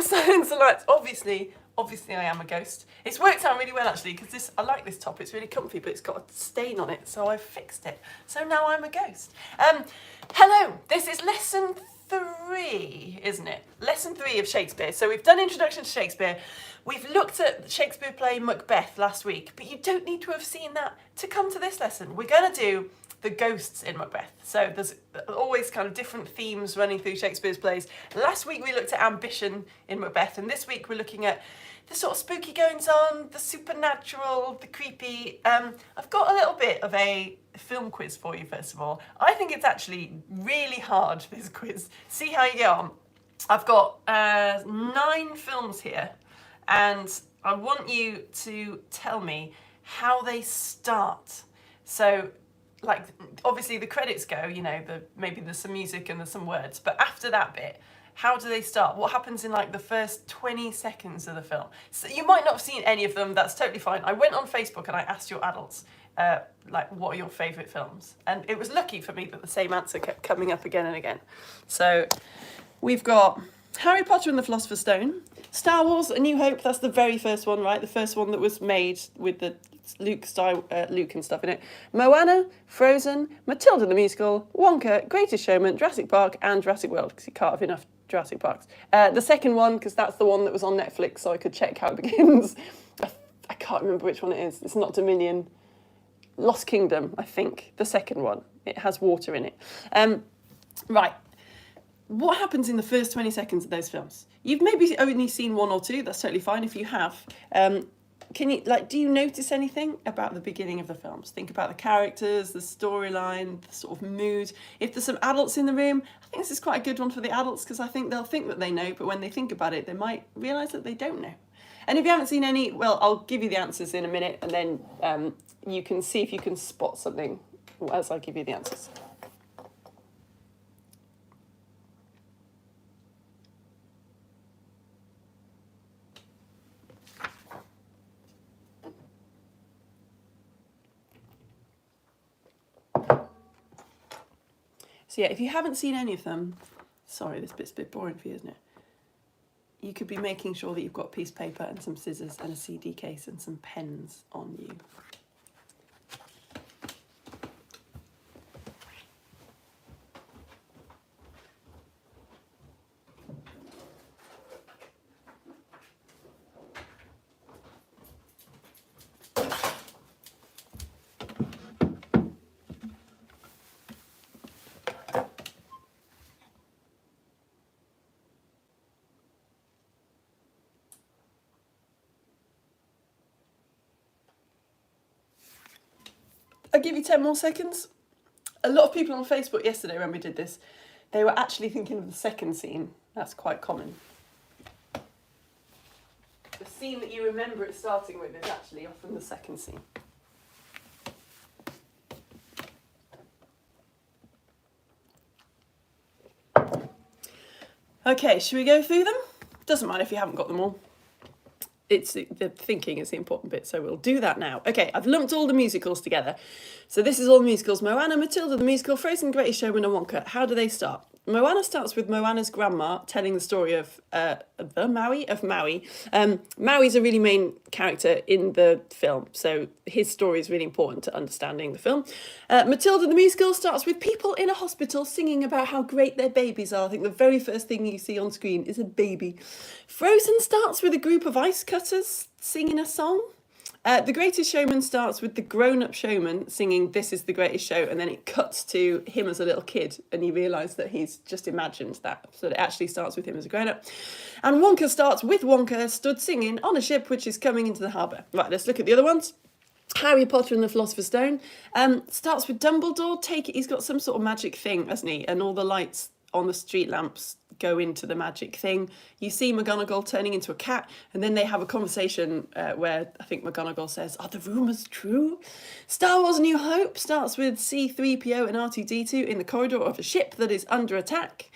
Silence and Lights. Obviously I am a ghost. It's worked out really well actually, because I like this top. It's really comfy, but it's got a stain on it, so I've fixed it. So now I'm a ghost. Hello, this is lesson 3, isn't it? Lesson 3 of Shakespeare. So we've done Introduction to Shakespeare. We've looked at the Shakespeare play Macbeth last week, but you don't need to have seen that to come to this lesson. We're going to do the ghosts in Macbeth. So there's always kind of different themes running through Shakespeare's plays. Last week we looked at ambition in Macbeth, and this week we're looking at the sort of spooky goings on, the supernatural, the creepy. I've got a little bit of a film quiz for you first of all. I think it's actually really hard, this quiz. See how you get on. I've got 9 films here, and I want you to tell me how they start. So, like, obviously the credits go, you know, maybe there's some music and there's some words, but after that bit, how do they start? What happens in like the first 20 seconds of the film? So you might not have seen any of them, that's totally fine. I went on Facebook and I asked your adults, like, what are your favourite films? And it was lucky for me that the same answer kept coming up again and again. So we've got Harry Potter and the Philosopher's Stone, Star Wars, A New Hope, that's the very first one, right? The first one that was made with the Luke and stuff in it. Moana, Frozen, Matilda the Musical, Wonka, Greatest Showman, Jurassic Park, and Jurassic World, because you can't have enough Jurassic Parks. The second one, because that's the one that was on Netflix, so I could check how it begins. I can't remember which one it is. It's not Dominion. Lost Kingdom, I think. The second one. It has water in it. Right. What happens in the first 20 seconds of those films? You've maybe only seen 1 or 2. That's totally fine if you have. Can you, like, do you notice anything about the beginning of the films? Think about the characters, the storyline, the sort of mood. If there's some adults in the room, I think this is quite a good one for the adults, because I think they'll think that they know, but when they think about it, they might realise that they don't know. And if you haven't seen any, well, I'll give you the answers in a minute, and then you can see if you can spot something as I give you the answers. So yeah, if you haven't seen any of them, sorry, this bit's a bit boring for you, isn't it? You could be making sure that you've got a piece of paper and some scissors and a CD case and some pens on you. I'll give you 10 more seconds. A lot of people on Facebook yesterday when we did this, they were actually thinking of the second scene. That's quite common. The scene that you remember it starting with is actually often the second scene. Okay, should we go through them? Doesn't matter if you haven't got them all. It's the thinking is the important bit, so we'll do that now. Okay, I've lumped all the musicals together. So this is all the musicals: Moana, Matilda the Musical, Frozen, Greatest Showman, and Wonka. How do they start? Moana starts with Moana's grandma telling the story of Maui. Maui's a really main character in the film, so his story is really important to understanding the film. Matilda the Musical starts with people in a hospital singing about how great their babies are. I think the very first thing you see on screen is a baby. Frozen starts with a group of ice cutters singing a song. The Greatest Showman starts with the grown-up showman singing "This is the Greatest Show," and then it cuts to him as a little kid, and you realise that he's just imagined that. So it actually starts with him as a grown-up. And Wonka starts with Wonka stood singing on a ship which is coming into the harbour. Right, let's look at the other ones. Harry Potter and the Philosopher's Stone starts with Dumbledore. He's got some sort of magic thing, hasn't he? And all the lights on the street lamps go into the magic thing. You see McGonagall turning into a cat, and then they have a conversation where I think McGonagall says, "Are the rumours true?" Star Wars: A New Hope starts with C-3PO and R2-D2 in the corridor of a ship that is under attack.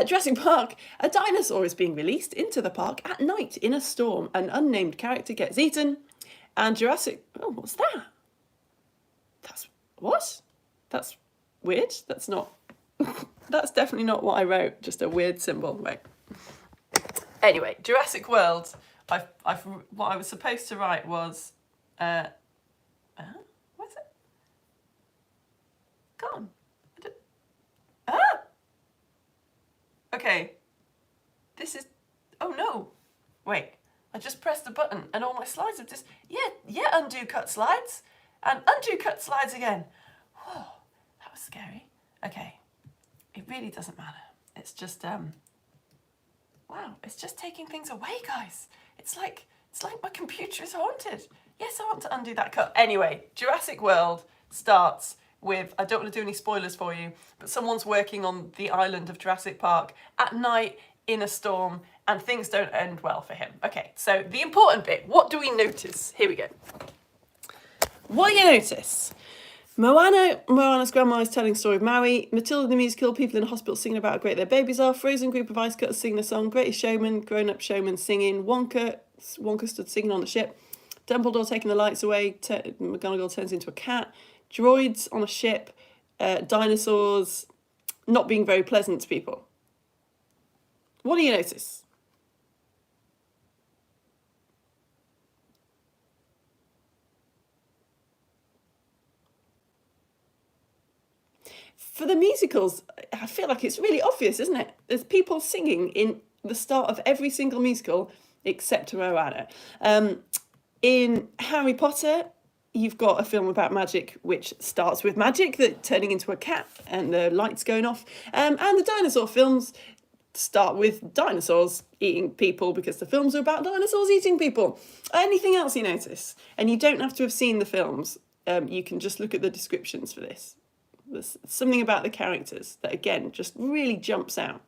Jurassic Park, a dinosaur is being released into the park at night in a storm. An unnamed character gets eaten. And Jurassic... Oh, what's that? What? That's weird. That's not... That's definitely not what I wrote. Just a weird symbol. Wait. Anyway, Jurassic World. What I was supposed to write was, where's it? Gone. Okay. This is. Oh no. Wait. I just pressed the button and all my slides have just. Yeah. Undo cut slides and undo cut slides again. Whoa, that was scary. Okay. It really doesn't matter. It's just wow, it's just taking things away, guys. It's like my computer is haunted. Yes, I want to undo that cut. Anyway, Jurassic World starts with, I don't want to do any spoilers for you, but someone's working on the island of Jurassic Park at night in a storm and things don't end well for him. Okay, so the important bit, what do we notice? Here we go. What do you notice? Moana's grandma is telling the story of Maui. Matilda the musical, people in a hospital singing about how great their babies are. Frozen group of ice cutters singing a song. Greatest Showman, grown-up showman singing. Wonka stood singing on the ship. Dumbledore taking the lights away. McGonagall turns into a cat. Droids on a ship. Dinosaurs not being very pleasant to people. What do you notice? For the musicals, I feel like it's really obvious, isn't it? There's people singing in the start of every single musical except Moana. In Harry Potter, you've got a film about magic which starts with magic, that turning into a cat and the lights going off. And the dinosaur films start with dinosaurs eating people because the films are about dinosaurs eating people. Anything else you notice? And you don't have to have seen the films. You can just look at the descriptions for this. There's something about the characters that, again, just really jumps out.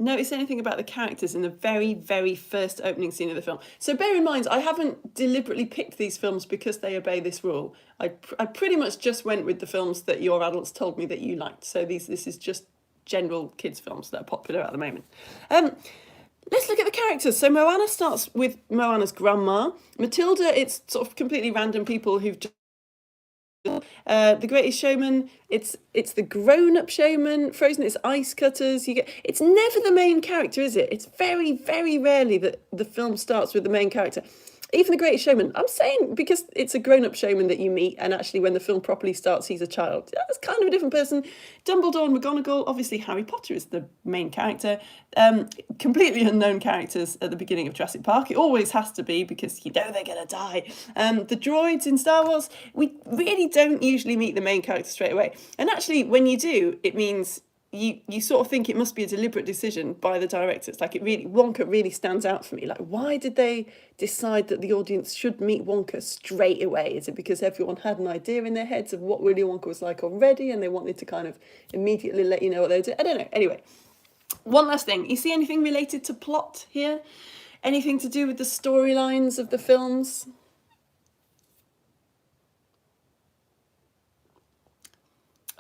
Notice anything about the characters in the very, very first opening scene of the film. So bear in mind, I haven't deliberately picked these films because they obey this rule. I pretty much just went with the films that your adults told me that you liked. So this is just general kids' films that are popular at the moment. Let's look at the characters. So Moana starts with Moana's grandma. Matilda, it's sort of completely random people who've just... The Greatest Showman, it's the grown-up showman. Frozen, it's ice cutters. It's never the main character, is it? It's very, very rarely that the film starts with the main character. Even The Greatest Showman, I'm saying because it's a grown-up showman that you meet, and actually when the film properly starts, he's a child. That's kind of a different person. Dumbledore and McGonagall, obviously Harry Potter is the main character. Completely unknown characters at the beginning of Jurassic Park. It always has to be because you know they're going to die. The droids in Star Wars, we really don't usually meet the main character straight away. And actually, when you do, it means... You sort of think it must be a deliberate decision by the directors. Like Wonka really stands out for me. Like, why did they decide that the audience should meet Wonka straight away? Is it because everyone had an idea in their heads of what Willy Wonka was like already and they wanted to kind of immediately let you know what they were doing? I don't know. Anyway, one last thing. You see anything related to plot here? Anything to do with the storylines of the films?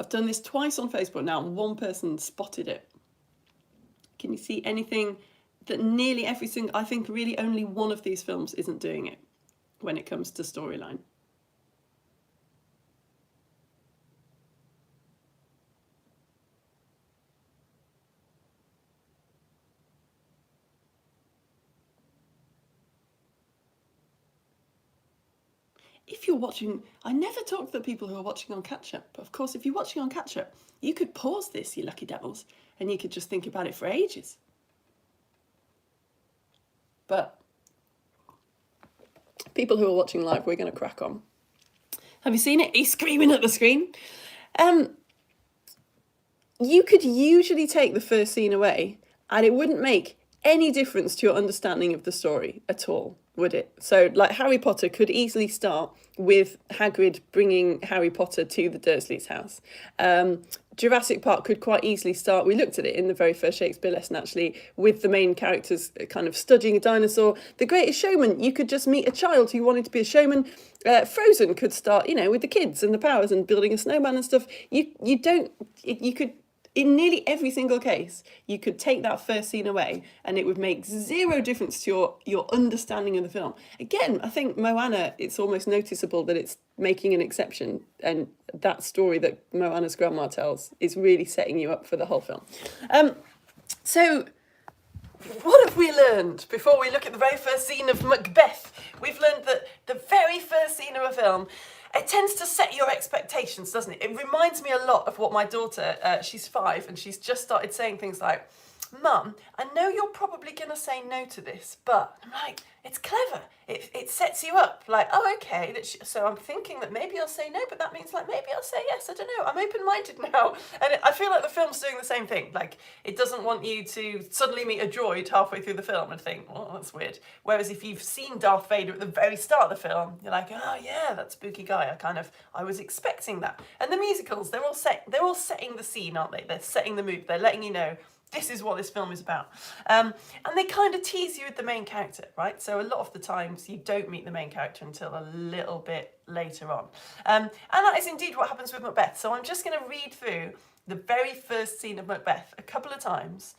I've done this twice on Facebook now, and one person spotted it. Can you see anything that nearly every single... I think really only one of these films isn't doing it when it comes to storyline. If you're watching, I never talk to the people who are watching on catch-up. But of course, if you're watching on catch-up, you could pause this, you lucky devils, and you could just think about it for ages. But people who are watching live, we're going to crack on. Have you seen it? He's screaming at the screen. You could usually take the first scene away, and it wouldn't make any difference to your understanding of the story at all, would it? So, like, Harry Potter could easily start with Hagrid bringing Harry Potter to the Dursleys' house. Jurassic Park could quite easily start, we looked at it in the very first Shakespeare lesson actually, with the main characters kind of studying a dinosaur. The Greatest Showman, you could just meet a child who wanted to be a showman. Frozen could start, you know, with the kids and the powers and building a snowman and stuff. You could in nearly every single case, you could take that first scene away and it would make zero difference to your understanding of the film. Again, I think Moana, it's almost noticeable that it's making an exception, and that story that Moana's grandma tells is really setting you up for the whole film. So what have we learned before we look at the very first scene of Macbeth? We've learned that the very first scene of a film, it tends to set your expectations, doesn't it? It reminds me a lot of what my daughter, she's 5, and she's just started saying things like, Mum, I know you're probably going to say no to this, but I'm like, it's clever. It sets you up. Like, oh, okay. So I'm thinking that maybe I'll say no, but that means like maybe I'll say yes. I don't know. I'm open-minded now. And I feel like the film's doing the same thing. Like, it doesn't want you to suddenly meet a droid halfway through the film and think, oh, that's weird. Whereas if you've seen Darth Vader at the very start of the film, you're like, oh yeah, that spooky guy. I was expecting that. And the musicals, they're all setting the scene, aren't they? They're setting the mood. They're letting you know this is what this film is about. And they kind of tease you with the main character, right? So a lot of the times you don't meet the main character until a little bit later on. And that is indeed what happens with Macbeth. So I'm just going to read through the very first scene of Macbeth a couple of times.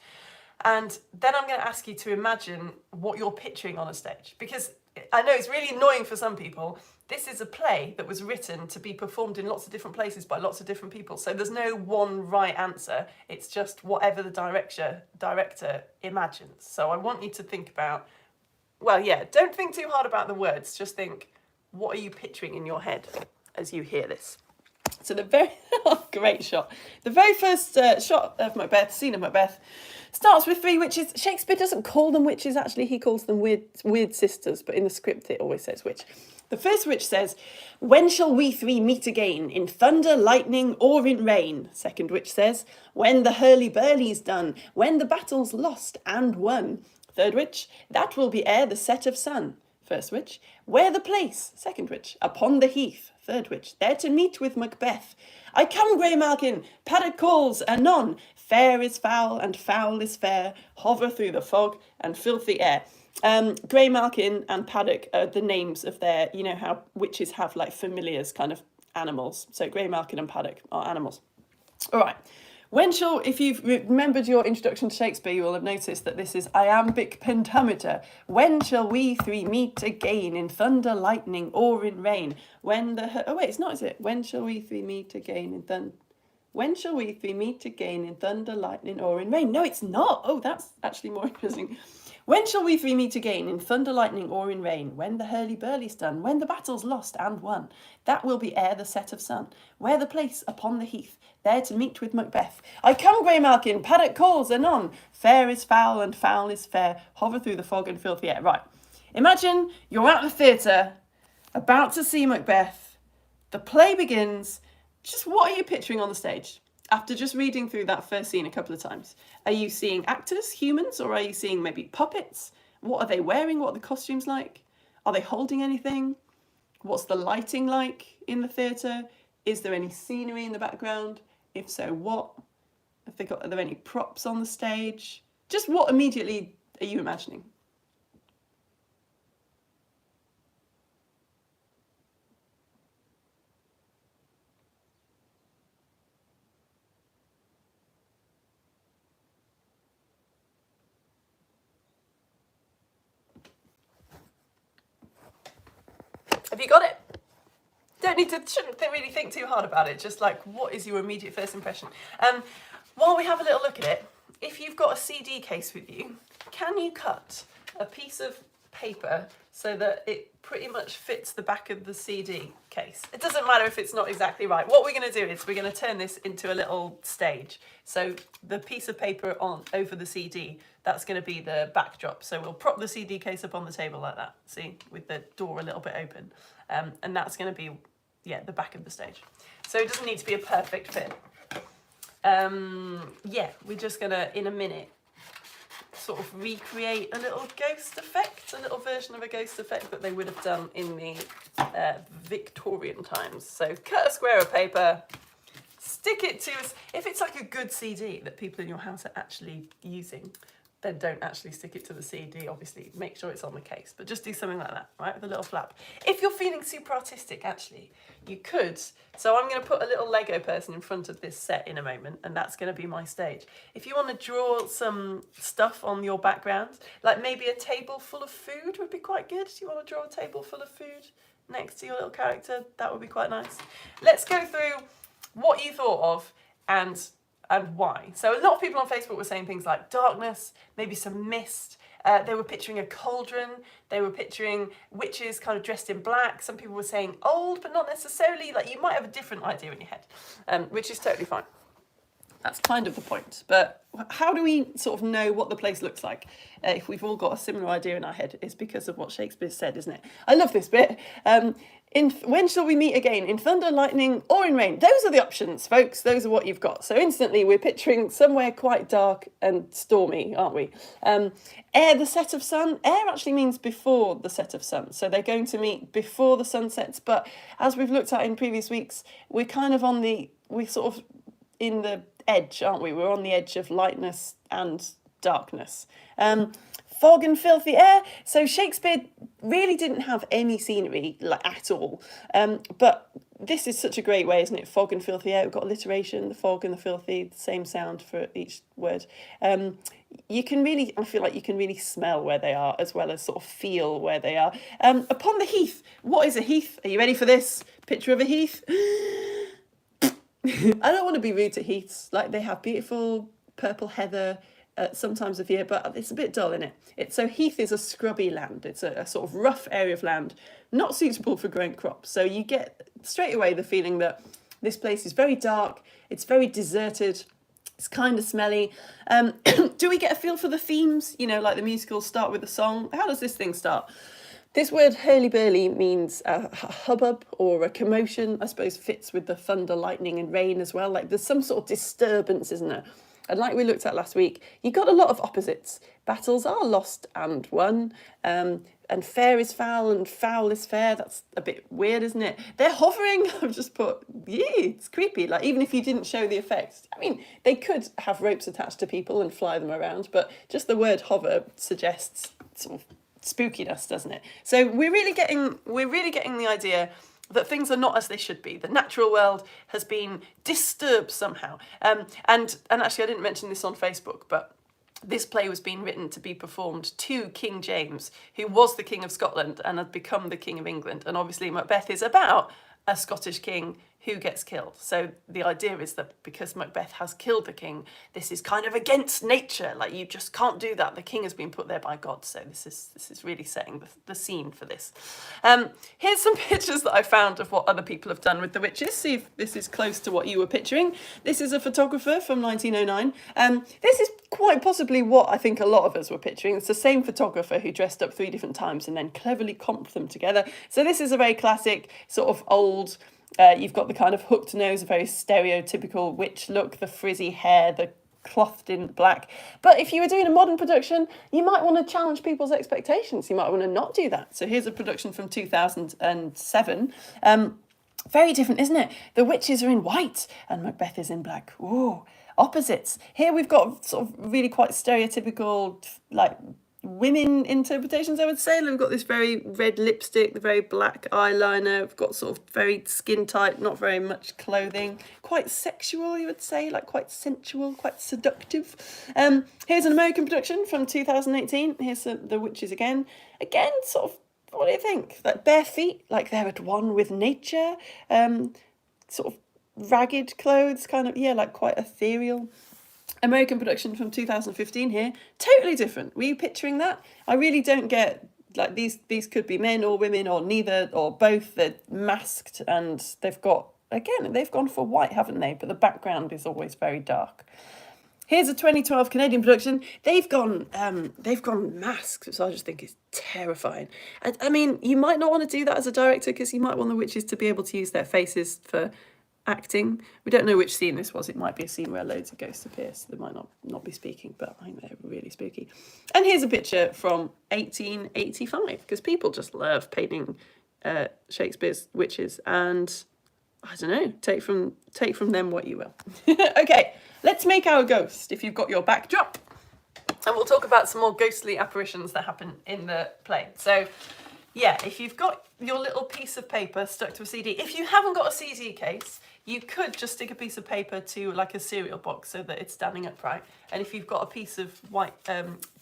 And then I'm going to ask you to imagine what you're picturing on a stage. Because I know it's really annoying for some people. This is a play that was written to be performed in lots of different places by lots of different people. So there's no one right answer. It's just whatever the director imagines. So I want you to think about, well, yeah, don't think too hard about the words. Just think, what are you picturing in your head as you hear this? So the very, great shot. The very first shot of Macbeth, scene of Macbeth, starts with 3 witches. Shakespeare doesn't call them witches, actually. He calls them weird sisters, but in the script it always says witch. The first witch says, when shall we 3 meet again, in thunder, lightning, or in rain? Second witch says, when the hurly-burly's done, when the battle's lost and won. Third witch, that will be ere the set of sun. First witch, where the place? Second witch, upon the heath. Third witch, there to meet with Macbeth. I come, Grey Malkin, paddock calls, anon. Fair is foul, and foul is fair. Hover through the fog and filthy air. Grey Malkin and Paddock are the names of their, you know how witches have like familiars, kind of animals. So Grey Malkin and Paddock are animals. All right. If you've remembered your introduction to Shakespeare, you will have noticed that this is iambic pentameter. When shall we 3 meet again, in thunder, lightning, or in rain? Oh wait, it's not, is it? When shall we 3 meet again in thunder? When shall we 3 meet again in thunder, lightning, or in rain? No, it's not. Oh, that's actually more interesting. When shall we 3 meet again, in thunder, lightning, or in rain? When the hurly-burly's done, when the battle's lost and won. That will be ere the set of sun. Where the place? Upon the heath, there to meet with Macbeth. I come, Grey Malkin, Paddock calls, anon. Fair is foul, and foul is fair. Hover through the fog and filthy air. Right. Imagine you're at the theatre, about to see Macbeth. The play begins. Just what are you picturing on the stage? After just reading through that first scene a couple of times, are you seeing actors, humans, or are you seeing maybe puppets? What are they wearing? What are the costumes like? Are they holding anything? What's the lighting like in the theatre? Is there any scenery in the background? If so, what? Are there any props on the stage? Just what immediately are you imagining? Have you got it? Shouldn't really think too hard about it. Just like, what is your immediate first impression? While we have a little look at it, if you've got a CD case with you, can you cut a piece of paper so that it pretty much fits the back of the CD case? It doesn't matter if it's not exactly right. What we're going to do is we're going to turn this into a little stage. So the piece of paper over the CD, that's going to be the backdrop. So we'll prop the CD case up on the table like that, see, with the door a little bit open. And that's going to be, yeah, the back of the stage. So it doesn't need to be a perfect fit. Yeah, we're just going to, in a minute, sort of recreate a little ghost effect, a little version of a ghost effect that they would have done in the Victorian times. So cut a square of paper, stick it to us. If it's like a good CD that people in your house are actually using, then don't actually stick it to the CD, obviously. Make sure it's on the case, but just do something like that, right, with a little flap. If you're feeling super artistic, actually, you could, so I'm going to put a little Lego person in front of this set in a moment, and that's going to be my stage. If you want to draw some stuff on your background, like maybe a table full of food would be quite good. You want to draw a table full of food next to your little character, that would be quite nice. Let's go through what you thought of and why. So a lot of people on Facebook were saying things like darkness, maybe some mist. They were picturing a cauldron. They were picturing witches kind of dressed in black. Some people were saying old, but not necessarily. Like, you might have a different idea in your head, which is totally fine. That's kind of the point. But how do we sort of know what the place looks like if we've all got a similar idea in our head? It's because of what Shakespeare said, isn't it? I love this bit. When shall we meet again? In thunder, lightning, or in rain? Those are the options, folks. Those are what you've got. So instantly we're picturing somewhere quite dark and stormy, aren't we? Ere the set of sun. Ere actually means before the set of sun. So they're going to meet before the sun sets. But as we've looked at in previous weeks, we're kind of we're sort of in the edge, aren't we? We're on the edge of lightness and darkness. Fog and filthy air. So Shakespeare really didn't have any scenery at all. But this is such a great way, isn't it? Fog and filthy air. We've got alliteration, the fog and the filthy, the same sound for each word. I feel like you can really smell where they are as well as sort of feel where they are. Upon the heath. What is a heath? Are you ready for this? Picture of a heath. I don't want to be rude to heaths. Like, they have beautiful purple heather sometimes of year, but it's a bit dull, isn't it? So heath is a scrubby land. It's a sort of rough area of land, not suitable for growing crops. So you get straight away the feeling that this place is very dark, it's very deserted, it's kind of smelly. Do we get a feel for the themes? You know, like the musicals start with a song. How does this thing start? This word hurly-burly means a hubbub or a commotion. I suppose fits with the thunder, lightning and rain as well. Like, there's some sort of disturbance, isn't there? And like we looked at last week, you got a lot of opposites. Battles are lost and won, and fair is foul and foul is fair. That's a bit weird, isn't it? They're hovering. I've just put, it's creepy. Like, even if you didn't show the effects, I mean, they could have ropes attached to people and fly them around, but just the word hover suggests sort of spookiness, doesn't it? So we're really getting the idea that things are not as they should be. The natural world has been disturbed somehow. And actually, I didn't mention this on Facebook, but this play was being written to be performed to King James, who was the King of Scotland and had become the King of England. And obviously Macbeth is about a Scottish king who gets killed. So the idea is that because Macbeth has killed the king, this is kind of against nature. Like, you just can't do that. The king has been put there by God. So this is really setting the scene for this. Here's some pictures that I found of what other people have done with the witches. See if this is close to what you were picturing. This is a photographer from 1909. This is quite possibly what I think a lot of us were picturing. It's the same photographer who dressed up 3 different times and then cleverly comped them together. So this is a very classic sort of old. You've got the kind of hooked nose, a very stereotypical witch look, the frizzy hair, the clothed in black. But if you were doing a modern production, you might want to challenge people's expectations. You might want to not do that. So here's a production from 2007. Very different, isn't it? The witches are in white and Macbeth is in black. Ooh, opposites. Here we've got sort of really quite stereotypical, like, women interpretations, I would say. We've got this very red lipstick, the very black eyeliner. We've got sort of very skin tight, not very much clothing. Quite sexual, you would say, like quite sensual, quite seductive. Here's an American production from 2018. Here's the witches again. Again, sort of, what do you think? Like bare feet, like they're at one with nature. Sort of ragged clothes, kind of, yeah, like quite ethereal. American production from 2015 here, totally different. Were you picturing that? I really don't get, like, these could be men or women or neither or both. They're masked and they've gone for white, haven't they? But the background is always very dark. Here's a 2012 Canadian production. They've gone masked, which I just think is terrifying. I mean, you might not want to do that as a director because you might want the witches to be able to use their faces for acting. We don't know which scene this was. It might be a scene where loads of ghosts appear, so they might not be speaking, but I think they're really spooky. And here's a picture from 1885, because people just love painting Shakespeare's witches, and I don't know, take from them what you will. Okay, let's make our ghost. If you've got your backdrop, And we'll talk about some more ghostly apparitions that happen in the play. So, yeah, if you've got your little piece of paper stuck to a CD, if you haven't got a CD case, you could just stick a piece of paper to like a cereal box so that it's standing upright. And if you've got a piece of white,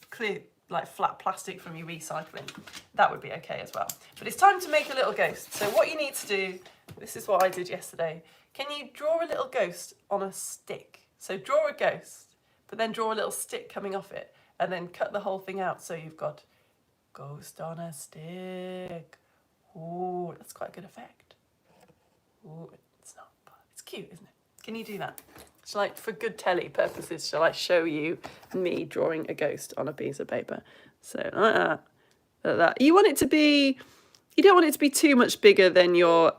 clear, like flat plastic from your recycling, that would be okay as well. But it's time to make a little ghost. So what you need to do, this is what I did yesterday. Can you draw a little ghost on a stick? So draw a ghost, but then draw a little stick coming off it, and then cut the whole thing out so you've got ghost on a stick. Ooh, that's quite a good effect. Ooh, it's not, but it's cute, isn't it? Can you do that? Shall I, for good telly purposes, shall I show you me drawing a ghost on a piece of paper? So like that. You want it to be, you don't want it to be too much bigger than your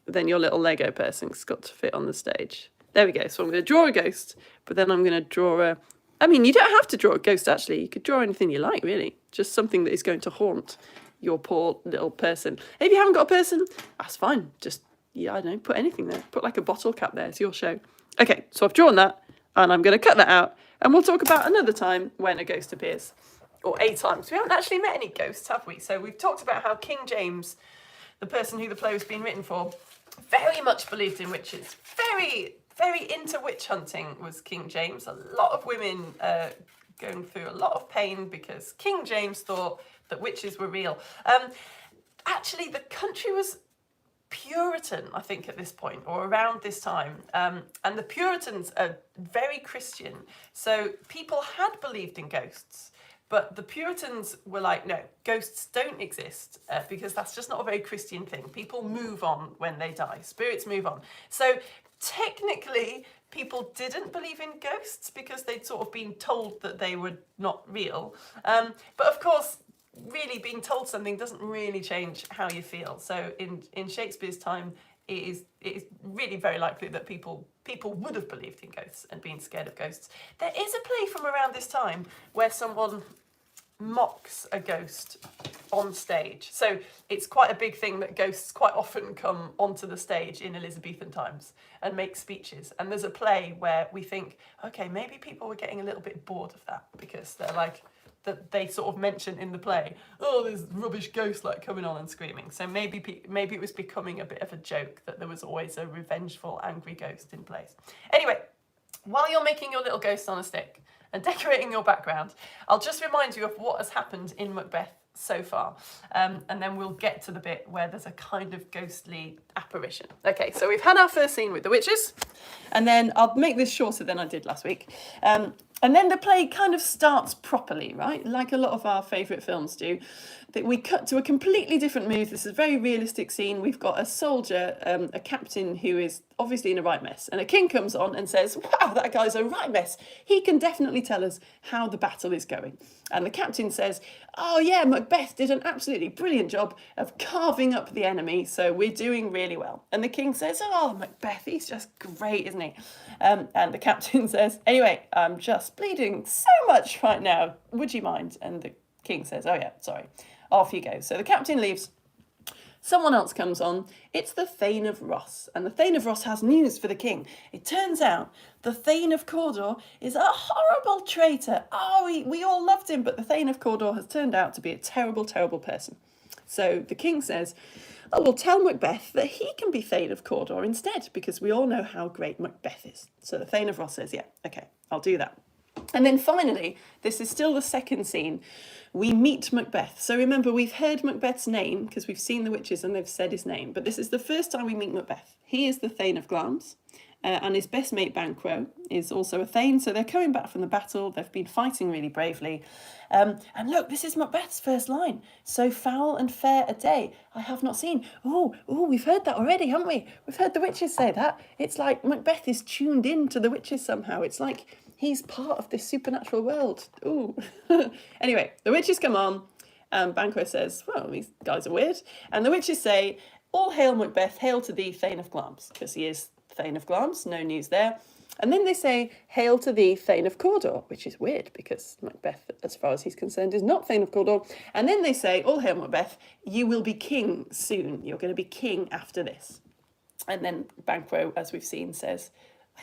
little Lego person. It's got to fit on the stage. There we go. So I'm going to draw a ghost, but then I'm going to draw a, I mean, you don't have to draw a ghost, actually. You could draw anything you like, really. Just something that is going to haunt your poor little person. If you haven't got a person, that's fine. Just, yeah, I don't know, put anything there. Put like a bottle cap there. It's your show. Okay, so I've drawn that, and I'm going to cut that out, and we'll talk about another time when a ghost appears. Or a time. So we haven't actually met any ghosts, have we? So we've talked about how King James, the person who the play was being written for, very much believed in witches. Very into witch hunting was King James. A lot of women going through a lot of pain because King James thought that witches were real. Actually, the country was Puritan, I think, at this point, or around this time. And the Puritans are very Christian. So people had believed in ghosts. But the Puritans were like, no, ghosts don't exist because that's just not a very Christian thing. People move on when they die. Spirits move on. So technically, people didn't believe in ghosts because they'd sort of been told that they were not real. But of course, really being told something doesn't really change how you feel. So in Shakespeare's time, it is really very likely that people would have believed in ghosts and been scared of ghosts. There is a play from around this time where someone mocks a ghost on stage. So it's quite a big thing that ghosts quite often come onto the stage in Elizabethan times and make speeches. And there's a play where we think, okay, maybe people were getting a little bit bored of that because they're like, that they sort of mention in the play, oh, there's rubbish ghost like coming on and screaming. So maybe it was becoming a bit of a joke that there was always a revengeful, angry ghost in place. Anyway, while you're making your little ghost on a stick and decorating your background, I'll just remind you of what has happened in Macbeth so far, and then we'll get to the bit where there's a kind of ghostly apparition. Okay, so we've had our first scene with the witches, and then I'll make this shorter than I did last week. And then the play kind of starts properly, right? Like a lot of our favourite films do. That we cut to a completely different mood. This is a very realistic scene. We've got a soldier, a captain who is obviously in a right mess. And a king comes on and says, wow, that guy's a right mess. He can definitely tell us how the battle is going. And the captain says, oh yeah, Macbeth did an absolutely brilliant job of carving up the enemy. So we're doing really well. And the king says, oh, Macbeth, he's just great, isn't he? And the captain says, anyway, I'm just bleeding so much right now. Would you mind? And the king says, oh yeah, sorry. Off you go. So the captain leaves. Someone else comes on. It's the Thane of Ross. And the Thane of Ross has news for the king. It turns out the Thane of Cawdor is a horrible traitor. Oh, we all loved him, but the Thane of Cawdor has turned out to be a terrible, terrible person. So the king says, oh, well, tell Macbeth that he can be Thane of Cawdor instead, because we all know how great Macbeth is. So the Thane of Ross says, yeah, okay, I'll do that. And then finally, this is still the second scene, we meet Macbeth. So remember, we've heard Macbeth's name because we've seen the witches and they've said his name. But this is the first time we meet Macbeth. He is the Thane of Glamis, and his best mate Banquo is also a Thane. So they're coming back from the battle. They've been fighting really bravely. And look, this is Macbeth's first line. So foul and fair a day I have not seen. Oh, we've heard that already, haven't we? We've heard the witches say that. It's like Macbeth is tuned in to the witches somehow. It's like he's part of this supernatural world. Ooh. Anyway, the witches come on, and Banquo says, well, these guys are weird. And the witches say, all hail Macbeth, hail to thee, Thane of Glamis, because he is Thane of Glamis, no news there. And then they say, hail to thee, Thane of Cawdor, which is weird, because Macbeth, as far as he's concerned, is not Thane of Cawdor. And then they say, all hail Macbeth, you will be king soon. You're going to be king after this. And then Banquo, as we've seen, says,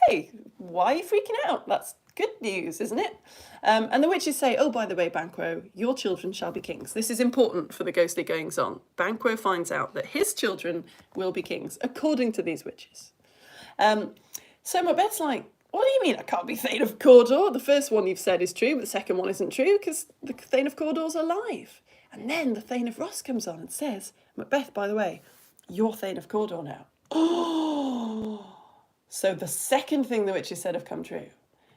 hey, why are you freaking out? That's good news, isn't it? And the witches say, oh, by the way, Banquo, your children shall be kings. This is important for the ghostly goings on. Banquo finds out that his children will be kings, according to these witches. So Macbeth's like, what do you mean I can't be Thane of Cawdor? The first one you've said is true, but the second one isn't true because the Thane of Cawdor's alive. And then the Thane of Ross comes on and says, Macbeth, by the way, you're Thane of Cawdor now. Oh! So the second thing the witches said have come true.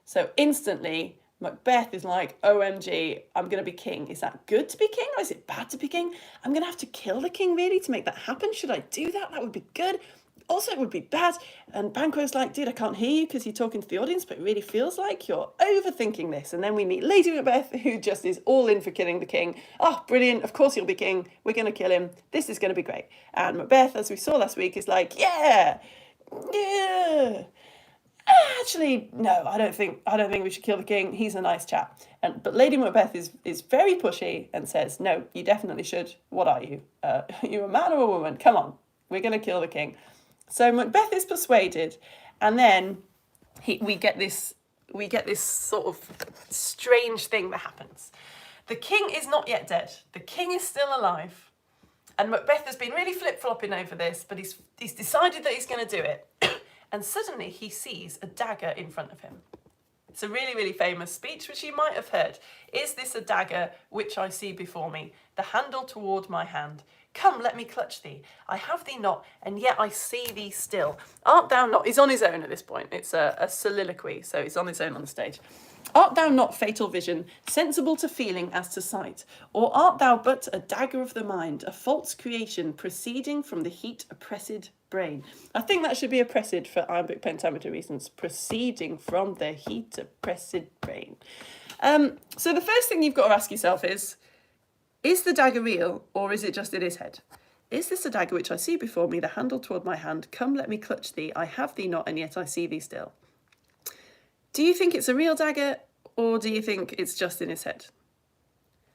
So instantly, Macbeth is like, OMG, I'm going to be king. Is that good to be king or is it bad to be king? I'm going to have to kill the king really to make that happen. Should I do that? That would be good. Also, it would be bad. And Banquo's like, dude, I can't hear you because you're talking to the audience, but it really feels like you're overthinking this. And then we meet Lady Macbeth, who just is all in for killing the king. Oh, brilliant. Of course he'll be king. We're going to kill him. This is going to be great. And Macbeth, as we saw last week, is like, yeah. Actually, no, I don't think we should kill the king. He's a nice chap. But Lady Macbeth is very pushy and says, no, you definitely should. What are you? Are you a man or a woman? Come on, we're going to kill the king. So Macbeth is persuaded, and then we get this sort of strange thing that happens. The king is not yet dead. The king is still alive. And Macbeth has been really flip-flopping over this, but he's decided that he's going to do it. And suddenly he sees a dagger in front of him. It's a really, really famous speech, which you might have heard. Is this a dagger which I see before me, the handle toward my hand? Come, let me clutch thee. I have thee not, and yet I see thee still. Art thou not... He's on his own at this point. It's a soliloquy, so he's on his own on the stage. Art thou not fatal vision, sensible to feeling as to sight? Or art thou but a dagger of the mind, a false creation, proceeding from the heat oppressed brain? I think that should be oppressed for iambic pentameter reasons. Proceeding from the heat oppressed brain. So the first thing you've got to ask yourself is the dagger real, or is it just in his head? Is this a dagger which I see before me, the handle toward my hand? Come, let me clutch thee. I have thee not, and yet I see thee still. Do you think it's a real dagger, or do you think it's just in his head?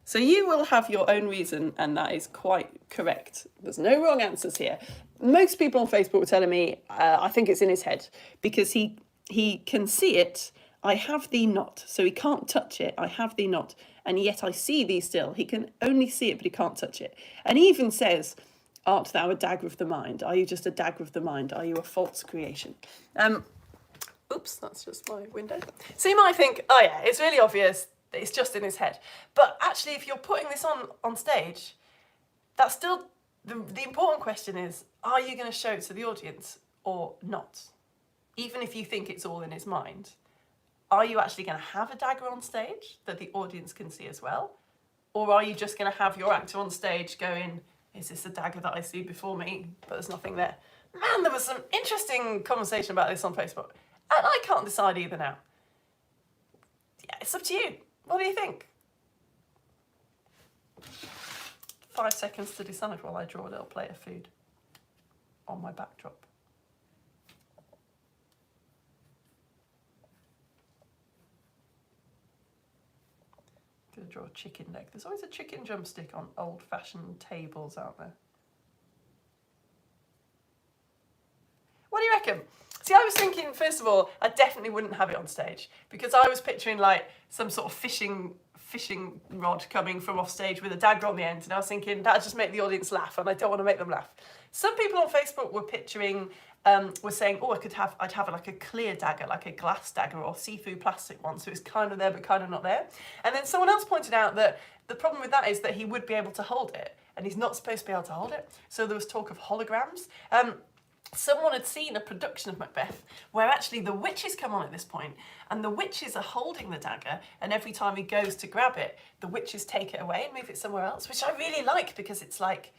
So you will have your own reason, and that is quite correct. There's no wrong answers here. Most people on Facebook were telling me, I think it's in his head, because he can see it. I have thee not. So he can't touch it. I have thee not. And yet I see thee still. He can only see it, but he can't touch it. And he even says, art thou a dagger of the mind? Are you just a dagger of the mind? Are you a false creation? Oops, that's just my window. So you might think, oh yeah, it's really obvious that it's just in his head. But actually, if you're putting this on stage, that's still, the important question is, are you going to show it to the audience or not? Even if you think it's all in his mind, are you actually going to have a dagger on stage that the audience can see as well? Or are you just going to have your actor on stage going, is this a dagger that I see before me, but there's nothing there? Man, there was some interesting conversation about this on Facebook. And I can't decide either now. Yeah, it's up to you. What do you think? 5 seconds to decide while I draw a little plate of food on my backdrop. I'm going to draw a chicken leg. There's always a chicken drumstick on old-fashioned tables, aren't there? What do you reckon? See, I was thinking, first of all, I definitely wouldn't have it on stage because I was picturing like some sort of fishing rod coming from off stage with a dagger on the end, and I was thinking that'd just make the audience laugh, and I don't want to make them laugh. Some people on Facebook were picturing, were saying, oh, I'd have like a clear dagger, like a glass dagger or seafood plastic one, so it's kind of there but kind of not there. And then someone else pointed out that the problem with that is that he would be able to hold it, and he's not supposed to be able to hold it. So there was talk of holograms. Someone had seen a production of Macbeth where actually the witches come on at this point, and the witches are holding the dagger, and every time he goes to grab it, the witches take it away and move it somewhere else, which I really like because it's like,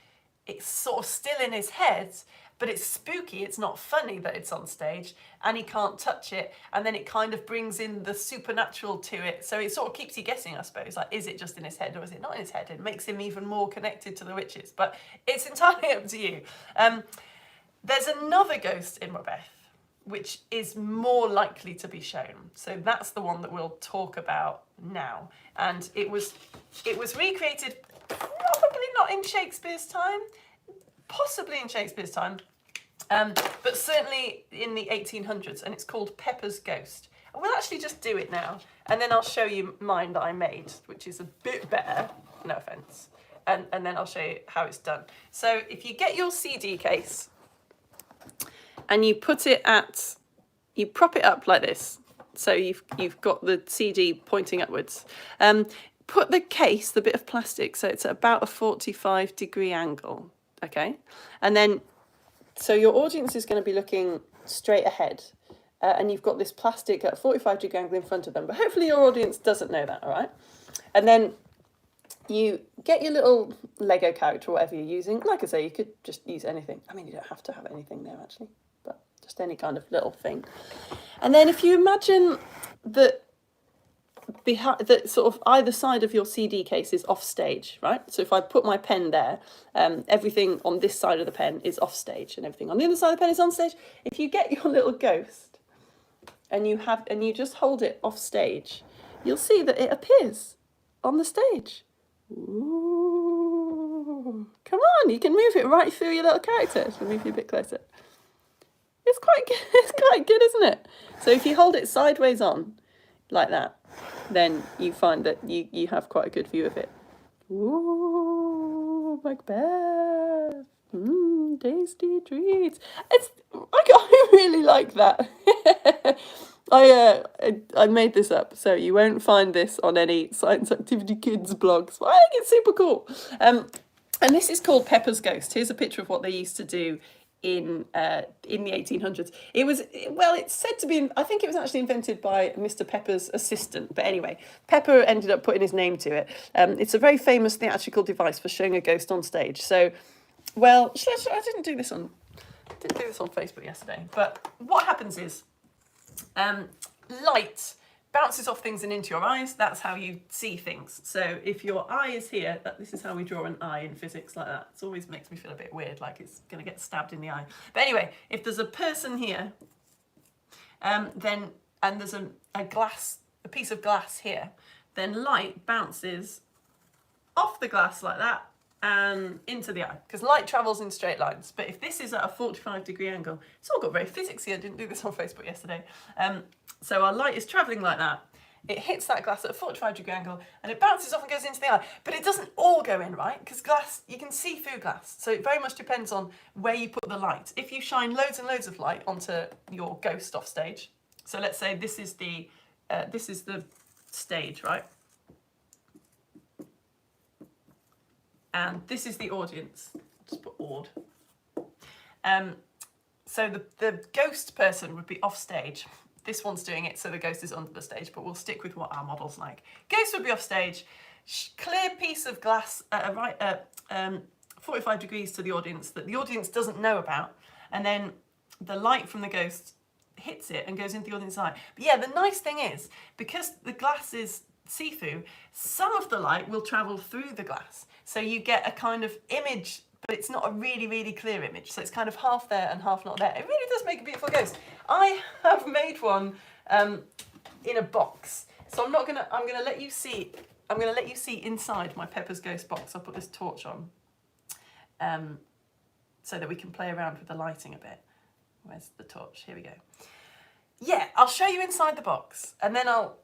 it's sort of still in his head, but it's spooky, it's not funny that it's on stage, and he can't touch it, and then it kind of brings in the supernatural to it, so it sort of keeps you guessing, I suppose, like, is it just in his head or is it not in his head? It makes him even more connected to the witches, but it's entirely up to you. There's another ghost in Macbeth, which is more likely to be shown. So that's the one that we'll talk about now. And it was recreated probably not in Shakespeare's time, possibly in Shakespeare's time. but certainly in the 1800s, and it's called Pepper's Ghost. And we'll actually just do it now, and then I'll show you mine that I made, which is a bit better, no offence, and then I'll show you how it's done. So if you get your CD case, and you put it at, you prop it up like this, so you've got the CD pointing upwards. Put the case, the bit of plastic, so it's at about a 45-degree angle, okay? And then, so your audience is going to be looking straight ahead, and you've got this plastic at a 45-degree angle in front of them, but hopefully your audience doesn't know that, all right? And then you get your little Lego character, or whatever you're using. Like I say, you could just use anything. I mean, you don't have to have anything there, actually, but just any kind of little thing. And then if you imagine that that sort of either side of your CD case is off stage, right? So if I put my pen there, everything on this side of the pen is off stage, and everything on the other side of the pen is on stage. If you get your little ghost and you just hold it off stage, you'll see that it appears on the stage. Ooh, come on, you can move it right through your little character. I'll move you a bit closer. It's quite good. It's quite good, isn't it? So if you hold it sideways on, like that, then you find that you have quite a good view of it. Ooh, Macbeth. Tasty treats. I really like that. I made this up, so you won't find this on any Science Activity Kids blogs. But I think it's super cool. And this is called Pepper's Ghost. Here's a picture of what they used to do in the 1800s. It's said to be, I think it was actually invented by Mr. Pepper's assistant, but anyway, Pepper ended up putting his name to it. It's a very famous theatrical device for showing a ghost on stage. So, well, I didn't do this on Facebook yesterday, but what happens is light bounces off things and into your eyes. That's how you see things. So if your eye is here, this is how we draw an eye in physics, like that. It always makes me feel a bit weird, like it's going to get stabbed in the eye. But anyway, if there's a person here, and there's a piece of glass here, then light bounces off the glass like that and into the eye, because light travels in straight lines. But if this is at a 45-degree angle, it's all got very physicsy. I didn't do this on Facebook yesterday. So our light is travelling like that. It hits that glass at a 45-degree angle, and it bounces off and goes into the eye. But it doesn't all go in, right? Because glass, you can see through glass. So it very much depends on where you put the light. If you shine loads and loads of light onto your ghost off stage, so let's say this is the stage, right? And this is the audience. Just put "ord." So the ghost person would be off stage. This one's doing it, so the ghost is under the stage, but we'll stick with what our model's like. Ghost would be off stage, clear piece of glass at 45 degrees to the audience that the audience doesn't know about, and then the light from the ghost hits it and goes into the audience's eye. But yeah, the nice thing is, because the glass is see-through, some of the light will travel through the glass. So you get a kind of image, but it's not a really, really clear image. So it's kind of half there and half not there. It really does make a beautiful ghost. I have made one in a box. So I'm gonna let you see inside my Pepper's Ghost box. I'll put this torch on so that we can play around with the lighting a bit. Where's the torch? Here we go. Yeah, I'll show you inside the box, and then I'll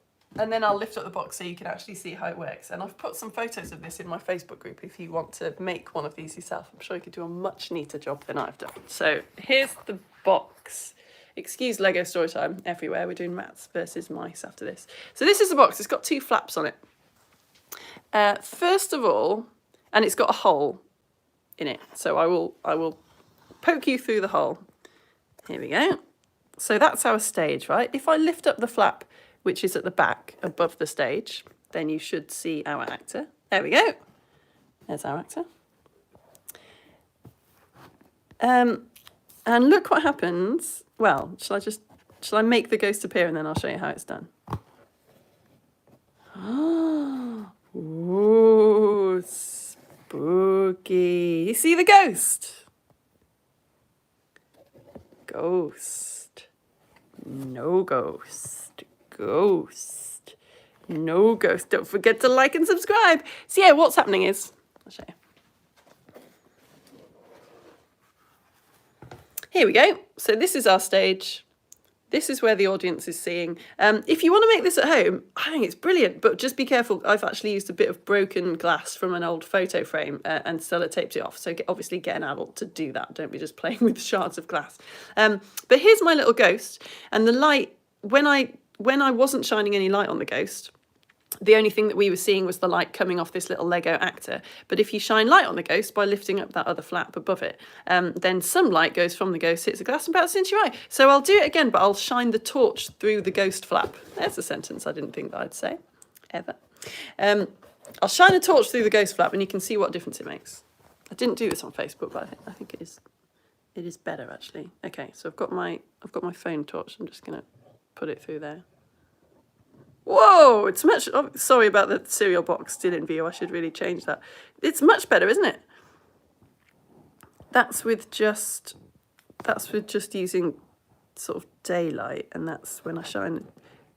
lift up the box so you can actually see how it works. And I've put some photos of this in my Facebook group if you want to make one of these yourself. I'm sure you could do a much neater job than I've done. So here's the box. Excuse Lego story time everywhere. We're doing rats versus mice after this. So this is the box. It's got two flaps on it. First of all, and it's got a hole in it. So I will poke you through the hole. Here we go. So that's our stage, right? If I lift up the flap, which is at the back above the stage, then you should see our actor. There we go. There's our actor. And look what happens. Well, shall I make the ghost appear and then I'll show you how it's done. Ooh, spooky. You see the ghost? Ghost. No ghost. Ghost. No ghost. Don't forget to like and subscribe. So yeah, what's happening is, I'll show you. here we go. So this is our stage. This is where the audience is seeing. If you want to make this at home, I think it's brilliant, but just be careful. I've actually used a bit of broken glass from an old photo frame and sellotaped it off. So obviously get an adult to do that. Don't be just playing with shards of glass. But here's my little ghost, and the light, when I wasn't shining any light on the ghost, the only thing that we were seeing was the light coming off this little Lego actor. But if you shine light on the ghost by lifting up that other flap above it, then some light goes from the ghost, hits the glass and bounces into your eye. So I'll do it again, but I'll shine the torch through the ghost flap. There's a sentence I didn't think that I'd say, ever. I'll shine a torch through the ghost flap and you can see what difference it makes. I didn't do this on Facebook, but I think it is better actually. Okay, so I've got my phone torch. I'm just gonna put it through there. Whoa, it's much, oh, sorry about the cereal box still in view, I should really change that. It's much better, isn't it? That's with just using sort of daylight, and that's when I shine.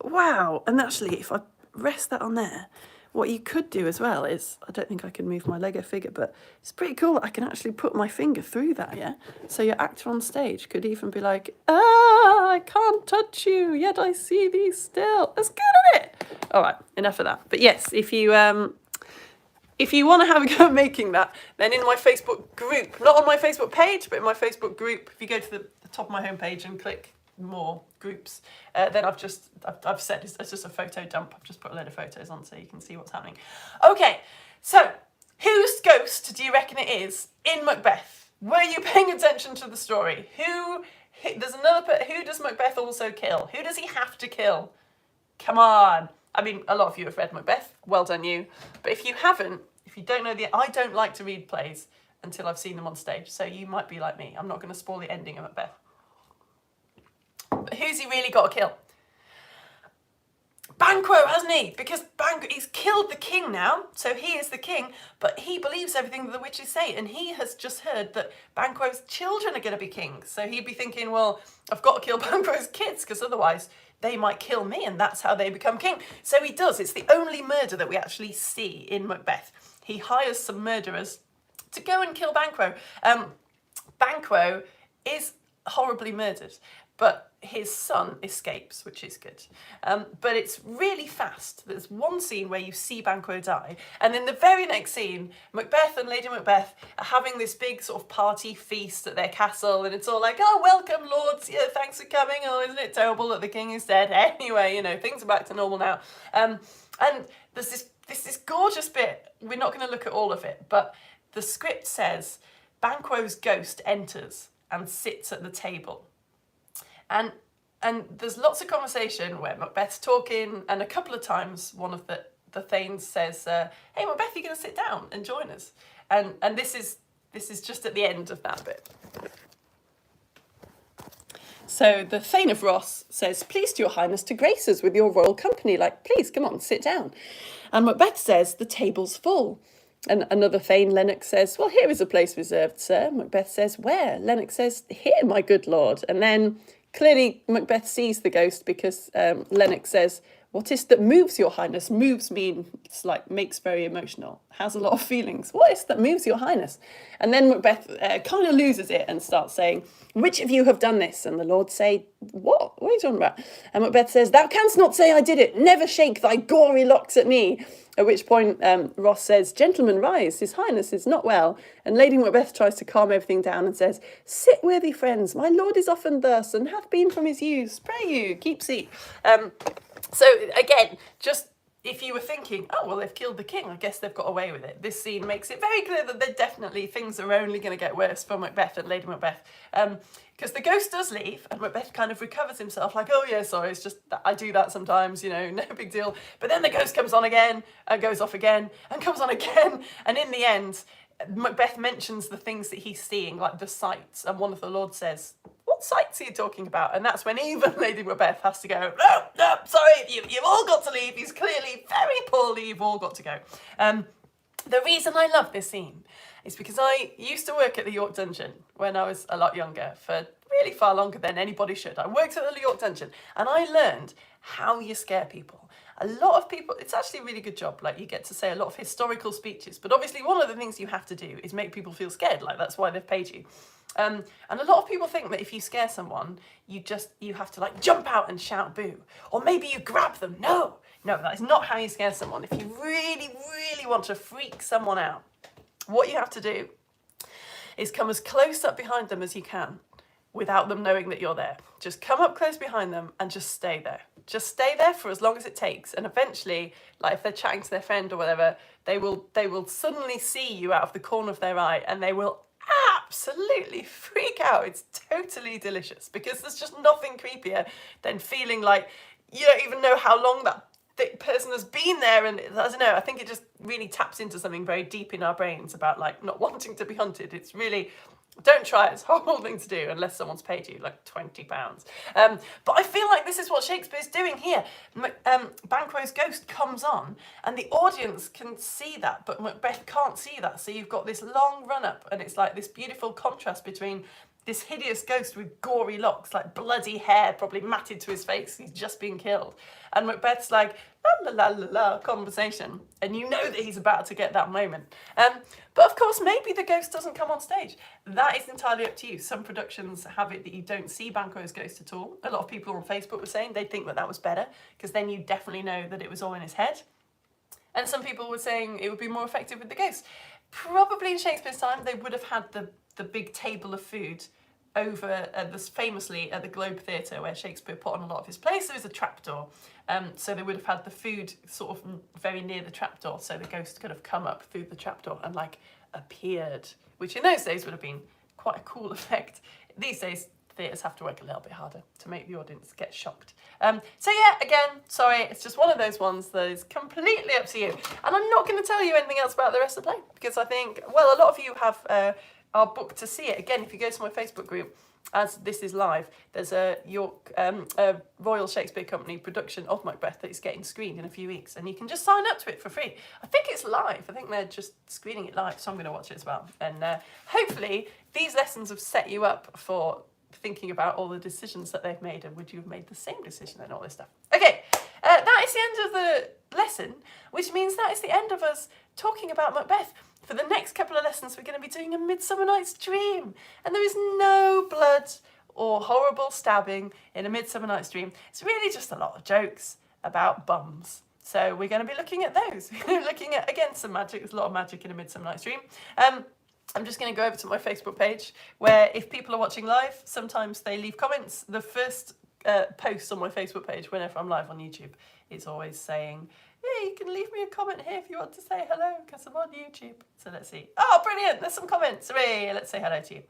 Wow, and actually if I rest that on there, what you could do as well is, I don't think I can move my Lego figure, but it's pretty cool that I can actually put my finger through that, yeah? So your actor on stage could even be like, I can't touch you, yet I see thee still. That's good, isn't it? All right, enough of that. But yes, if you want to have a go at making that, then in my Facebook group, not on my Facebook page, but in my Facebook group, if you go to the top of my homepage and click more groups, then I've said it's just a photo dump. I've just put a load of photos on so you can see what's happening. Okay, so whose ghost do you reckon it is in Macbeth? Were you paying attention to the story? Who does Macbeth also kill? Who does he have to kill? Come on. I mean, a lot of you have read Macbeth. Well done you. But if you haven't, if you don't know I don't like to read plays until I've seen them on stage. So you might be like me. I'm not going to spoil the ending of Macbeth. But who's he really got to kill? Banquo, hasn't he? Because he's killed the king now, so he is the king, but he believes everything that the witches say, and he has just heard that Banquo's children are going to be kings. So he'd be thinking, well, I've got to kill Banquo's kids, because otherwise they might kill me, and that's how they become king. So he does. It's the only murder that we actually see in Macbeth. He hires some murderers to go and kill Banquo. Banquo is horribly murdered, but his son escapes, which is good. But it's really fast. There's one scene where you see Banquo die, and then the very next scene, Macbeth and Lady Macbeth are having this big sort of party feast at their castle, and it's all like, oh, welcome, lords, yeah, thanks for coming, oh, isn't it terrible that the king is dead? Anyway, you know, things are back to normal now. And there's this gorgeous bit, we're not going to look at all of it, but the script says, Banquo's ghost enters and sits at the table. And there's lots of conversation where Macbeth's talking, and a couple of times one of the thanes says, hey Macbeth, you're going to sit down and join us. And this is just at the end of that bit. So the Thane of Ross says, pleased your highness to grace us with your royal company, like, please, come on, sit down. And Macbeth says, the table's full. And another Thane, Lennox, says, well, here is a place reserved, sir. Macbeth says, where? Lennox says, here, my good lord. And then clearly Macbeth sees the ghost because Lennox says, what is that moves your highness? Moves means like makes very emotional, has a lot of feelings. What is that moves your highness? And then Macbeth kind of loses it and starts saying, which of you have done this? And the lords say, what? What are you talking about? And Macbeth says, thou canst not say I did it. Never shake thy gory locks at me. At which point Ross says, gentlemen, rise. His highness is not well. And Lady Macbeth tries to calm everything down and says, sit, worthy friends. My lord is often thus and hath been from his youth. Pray you, keep seat. So again, just if you were thinking, oh, well, they've killed the king, I guess they've got away with it. This scene makes it very clear that things are only going to get worse for Macbeth and Lady Macbeth. Because the ghost does leave and Macbeth kind of recovers himself like, oh yeah, sorry, it's just that I do that sometimes, you know, no big deal. But then the ghost comes on again and goes off again and comes on again. And in the end, Macbeth mentions the things that he's seeing, like the sights. And one of the lords says, what sights are you talking about? And that's when even Lady Macbeth has to go, no, sorry, you've all got to leave. He's clearly very poorly. You've all got to go. The reason I love this scene is because I used to work at the York Dungeon when I was a lot younger, for really far longer than anybody should. I worked at the York Dungeon and I learned how you scare people. A lot of people, it's actually a really good job, like you get to say a lot of historical speeches, but obviously one of the things you have to do is make people feel scared, like that's why they've paid you. And a lot of people think that if you scare someone, you have to like jump out and shout boo. Or maybe you grab them. No, that is not how you scare someone. If you really, really want to freak someone out, what you have to do is come as close up behind them as you can without them knowing that you're there. Just come up close behind them and just stay there. Just stay there for as long as it takes. And eventually, like if they're chatting to their friend or whatever, they will suddenly see you out of the corner of their eye and they will absolutely freak out. It's totally delicious because there's just nothing creepier than feeling like you don't even know how long that person has been there. And I don't know, I think it just really taps into something very deep in our brains about like not wanting to be hunted. It's really, don't try it. It's a horrible thing to do unless someone's paid you like £20. But I feel like this is what Shakespeare's doing here. Banquo's ghost comes on and the audience can see that, but Macbeth can't see that. So you've got this long run up and it's like this beautiful contrast between this hideous ghost with gory locks, like bloody hair, probably matted to his face. He's just been killed. And Macbeth's like, la la la la la, conversation. And you know that he's about to get that moment. But of course, maybe the ghost doesn't come on stage. That is entirely up to you. Some productions have it that you don't see Banquo's ghost at all. A lot of people on Facebook were saying they'd think that that was better, because then you definitely know that it was all in his head. And some people were saying it would be more effective with the ghost. Probably in Shakespeare's time, they would have had the big table of food over famously at the Globe Theatre where Shakespeare put on a lot of his plays. There was a trapdoor, so they would have had the food sort of very near the trapdoor, so the ghost could have come up through the trapdoor and like appeared, which in those days would have been quite a cool effect. These days theatres have to work a little bit harder to make the audience get shocked. So yeah, again, sorry, it's just one of those ones that is completely up to you. And I'm not going to tell you anything else about the rest of the play because I think, well, a lot of you have are booked to see it. Again, if you go to my Facebook group, as this is live, there's a York Royal Shakespeare Company production of Macbeth that is getting screened in a few weeks, and you can just sign up to it for free. I think it's live. I think they're just screening it live, so I'm going to watch it as well. And hopefully these lessons have set you up for thinking about all the decisions that they've made, and would you have made the same decision and all this stuff. Okay, that is the end of the lesson, which means that is the end of us talking about Macbeth. For the next couple of lessons, we're going to be doing A Midsummer Night's Dream. And there is no blood or horrible stabbing in A Midsummer Night's Dream. It's really just a lot of jokes about bums. So we're going to be looking at those. We're looking at, again, some magic. There's a lot of magic in A Midsummer Night's Dream. I'm just going to go over to my Facebook page, where if people are watching live, sometimes they leave comments. The first post on my Facebook page, whenever I'm live on YouTube, is always saying, hey, you can leave me a comment here if you want to say hello, because I'm on YouTube. So let's see. Oh, brilliant. There's some comments. Hooray. Let's say hello to you.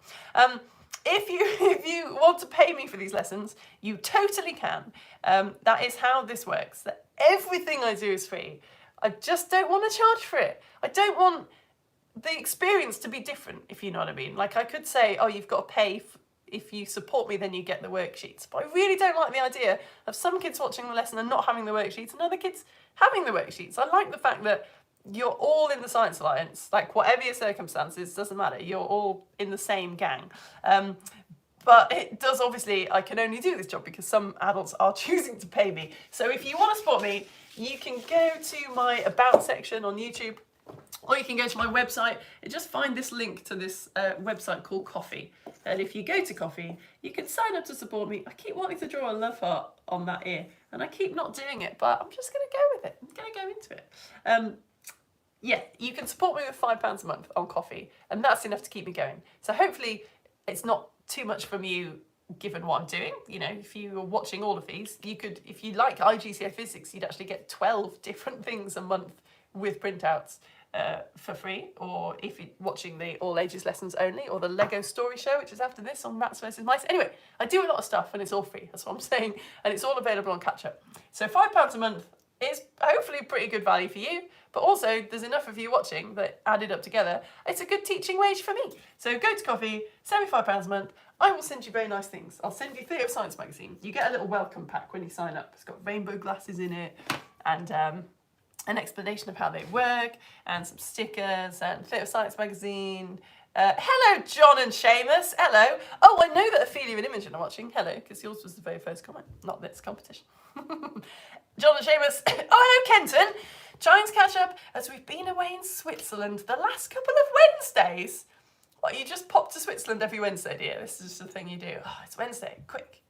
If you want to pay me for these lessons, you totally can. That is how this works. That everything I do is free. I just don't want to charge for it. I don't want the experience to be different, if you know what I mean. Like I could say, oh, you've got to pay if you support me, then you get the worksheets. But I really don't like the idea of some kids watching the lesson and not having the worksheets and other kids having the worksheets. I like the fact that you're all in the Science Alliance, like whatever your circumstances, doesn't matter. You're all in the same gang. But it does obviously, I can only do this job because some adults are choosing to pay me. So if you want to support me, you can go to my About section on YouTube, or you can go to my website and just find this link to this website called Coffee. And if you go to Coffee, you can sign up to support me. I keep wanting to draw a love heart on that ear, and I keep not doing it, but I'm just going to go with it. I'm going to go into it. Yeah, you can support me with £5 a month on Coffee, and that's enough to keep me going. So hopefully it's not too much from you, given what I'm doing. You know, if you were watching all of these, you could, if you like IGCSE physics, you'd actually get 12 different things a month with printouts for free. Or if you're watching the all ages lessons only, or the Lego story show, which is after this on Rats versus Mice. Anyway, I do a lot of stuff and it's all free, that's what I'm saying, and it's all available on Catch Up. So £5 a month is hopefully pretty good value for you, but also there's enough of you watching that added up together, it's a good teaching wage for me. So go to Coffee, send me £5 a month, I will send you very nice things. I'll send you Theatre of Science magazine. You get a little welcome pack when you sign up. It's got rainbow glasses in it, and an explanation of how they work, and some stickers, and Theatre of Science magazine. Hello, John and Seamus. Hello. Oh, I know that Ophelia and Imogen are watching. Hello, because yours was the very first comment, not this competition. John and Seamus. Oh, hello, Kenton. Trying to catch up as we've been away in Switzerland the last couple of Wednesdays. What, you just pop to Switzerland every Wednesday, dear? This is just the thing you do. Oh, it's Wednesday, quick.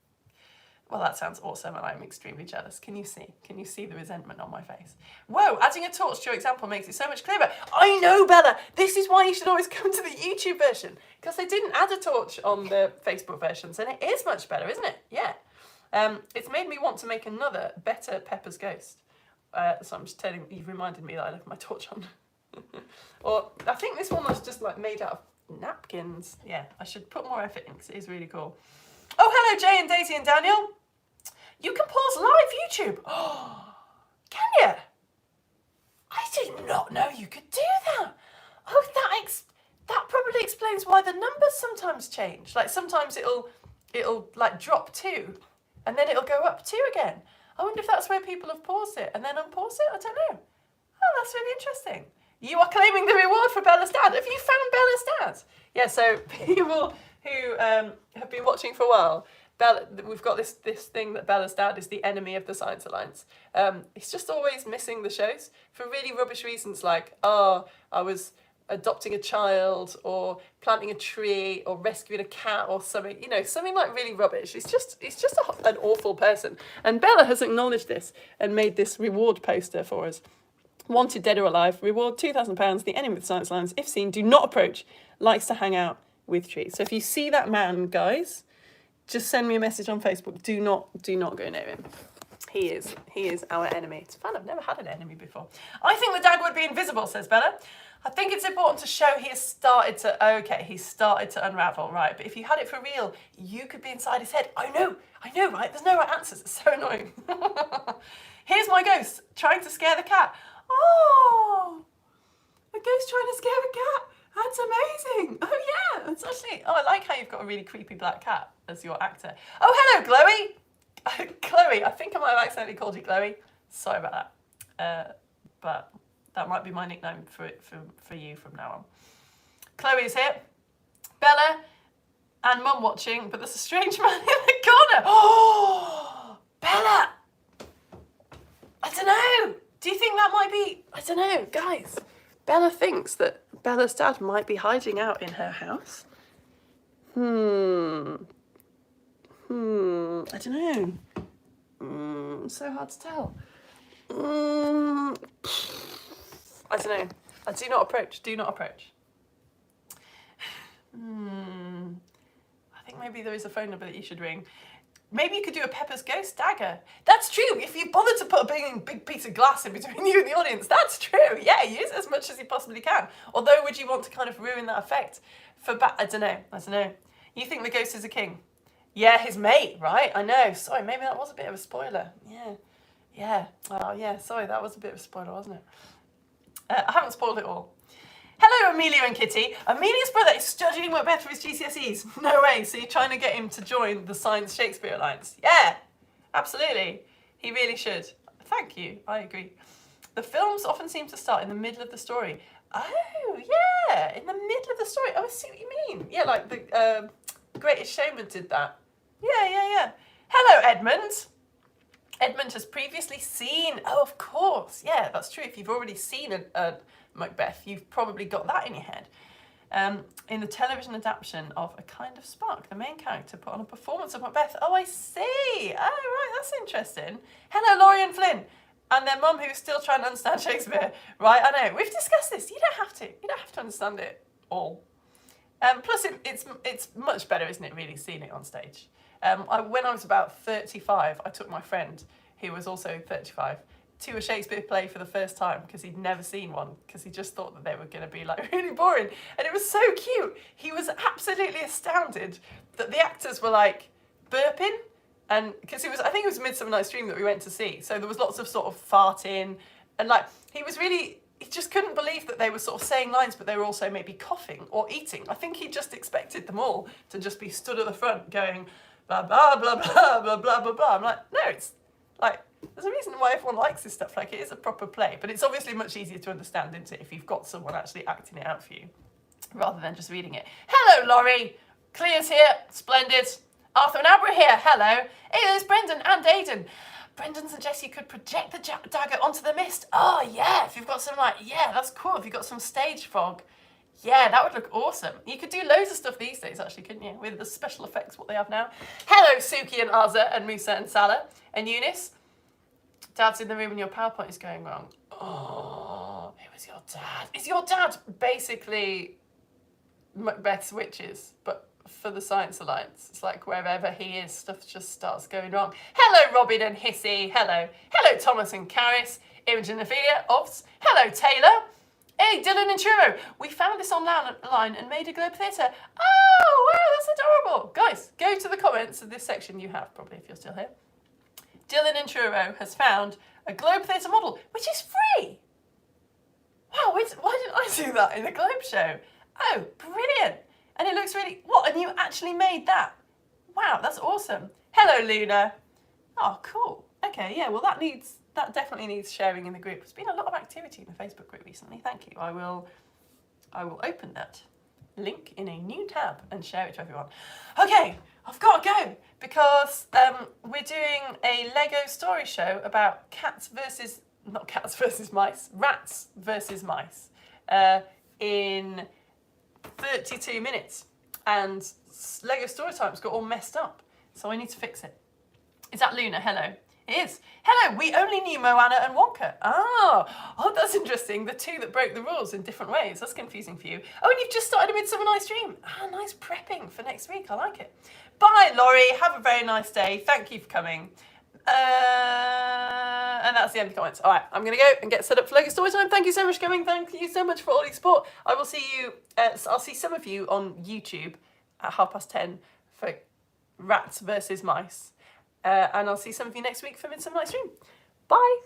Well, that sounds awesome, and I'm extremely jealous. Can you see? Can you see the resentment on my face? Whoa, adding a torch to your example makes it so much clearer. I know, Bella. This is why you should always come to the YouTube version, because they didn't add a torch on the Facebook versions, and it is much better, isn't it? Yeah. It's made me want to make another better Pepper's Ghost. So I'm just telling you've reminded me that I left my torch on. Or I think this one was just like made out of napkins. Yeah, I should put more effort in because it is really cool. Oh, hello, Jay and Daisy and Daniel. You can pause live YouTube. Oh, can you? I did not know you could do that. Oh, that probably explains why the numbers sometimes change. Like sometimes it'll like drop 2, and then it'll go up 2 again. I wonder if that's where people have paused it and then unpaused it. I don't know. Oh, that's really interesting. You are claiming the reward for Bella's dad. Have you found Bella's dad? Yeah. So people who have been watching for a while. Bella, we've got this thing that Bella's dad is the enemy of the Science Alliance. He's just always missing the shows for really rubbish reasons, like, oh, I was adopting a child, or planting a tree, or rescuing a cat, or something, you know, something like really rubbish. He's just an awful person. And Bella has acknowledged this and made this reward poster for us. Wanted, dead or alive, reward £2,000, the enemy of the Science Alliance. If seen, do not approach, likes to hang out with trees. So if you see that man, guys, just send me a message on Facebook. Do not go near him. He is our enemy. It's fun. I've never had an enemy before. I think the dagger would be invisible, says Bella. I think it's important to show he has started to unravel, right? But if you had it for real, you could be inside his head. I know, right? There's no right answers. It's so annoying. Here's my ghost trying to scare the cat. Oh, a ghost trying to scare a cat. That's amazing. Oh, yeah. That's actually... Oh, I like how you've got a really creepy black cat as your actor. Oh, hello, Chloe. Chloe, I think I might have accidentally called you Chloe. Sorry about that. But that might be my nickname for you from now on. Chloe's here. Bella and Mum watching, but there's a strange man in the corner. Oh, Bella. I don't know. Do you think that might be... I don't know, guys. Bella thinks that Bella's dad might be hiding out in her house. I don't know. So hard to tell. I don't know. Do not approach. Do not approach. I think maybe there is a phone number that you should ring. Maybe you could do a Pepper's Ghost dagger. That's true. If you bother to put a big piece of glass in between you and the audience, that's true. Yeah, use it as much as you possibly can. Although, would you want to kind of ruin that effect? I don't know. You think the ghost is a king? Yeah, his mate, right? I know. Sorry, maybe that was a bit of a spoiler. Yeah. Oh, yeah. Sorry, that was a bit of a spoiler, wasn't it? I haven't spoiled it all. Hello, Amelia and Kitty. Amelia's brother is studying Macbeth for his GCSEs. No way. So you're trying to get him to join the Science Shakespeare Alliance? Yeah, absolutely. He really should. Thank you. I agree. The films often seem to start in the middle of the story. Oh, yeah. In the middle of the story. Oh, I see what you mean. Yeah, like the Greatest Showman did that. Yeah. Hello, Edmund. Edmund has previously seen... Oh, of course. Yeah, that's true. If you've already seen a Macbeth, you've probably got that in your head. In the television adaptation of A Kind of Spark, the main character put on a performance of Macbeth. Oh, I see. Oh, right, that's interesting. Hello, Laurie and Flynn. And their mum who's still trying to understand Shakespeare. Right, I know. We've discussed this. You don't have to. You don't have to understand it all. Plus, it's much better, isn't it, really, seeing it on stage. When I was about 35, I took my friend, who was also 35, to a Shakespeare play for the first time because he'd never seen one, because he just thought that they were going to be like really boring. And it was so cute. He was absolutely astounded that the actors were like burping, and because I think it was Midsummer Night's Dream that we went to see. So there was lots of sort of farting, and like he just couldn't believe that they were sort of saying lines, but they were also maybe coughing or eating. I think he just expected them all to just be stood at the front going blah, blah, blah, blah, blah, blah, blah, blah. I'm like, no, it's like, there's a reason why everyone likes this stuff. Like, it is a proper play, but it's obviously much easier to understand, isn't it, if you've got someone actually acting it out for you, rather than just reading it. Hello, Laurie. Clear's here. Splendid. Arthur and Abra here. Hello. Hey, there's Brendan and Aidan. Brendan suggests you could project the dagger onto the mist. Oh, yeah. If you've got some, that's cool. If you've got some stage fog. Yeah, that would look awesome. You could do loads of stuff these days, actually, couldn't you? With the special effects, what they have now. Hello, Suki and Azza and Musa and Salah and Eunice. Dad's in the room and your PowerPoint is going wrong. Oh, it was your dad. Is your dad basically Macbeth's witches, but for the Science Alliance? It's like wherever he is, stuff just starts going wrong. Hello, Robin and Hissy. Hello. Hello, Thomas and Caris. Imogen and Ophelia. Obs. Hello, Taylor. Hey, Dylan and Churro, we found this online and made a globe theatre. Oh, wow, that's adorable. Guys, go to the comments of this section you have, probably, if you're still here. Dylan and Churro has found a globe theatre model, which is free. Wow, why didn't I do that in the Globe show? Oh, brilliant. And it looks really, what, and you actually made that? Wow, that's awesome. Hello, Luna. Oh, cool. Okay, yeah, well, that definitely needs sharing in the group. There's been a lot of activity in the Facebook group recently. Thank you. I will open that link in a new tab and share it to everyone. Okay, I've got to go because we're doing a Lego story show about not cats versus mice, rats versus mice in 32 minutes. And Lego Storytime's got all messed up, so I need to fix it. Is that Luna? Hello. It is. Hello, we only knew Moana and Wonka. Oh, that's interesting. The two that broke the rules in different ways. That's confusing for you. Oh, and you've just started a Midsummer Night's Dream. Nice prepping for next week. I like it. Bye, Laurie. Have a very nice day. Thank you for coming. And that's the end of the comments. All right, I'm going to go and get set up for Lego Storytime. Thank you so much for coming. Thank you so much for all your support. I will see you, I'll see some of you on YouTube at 10:30 for Rats versus Mice. And I'll see some of you next week for Midsummer Night's Dream. Bye.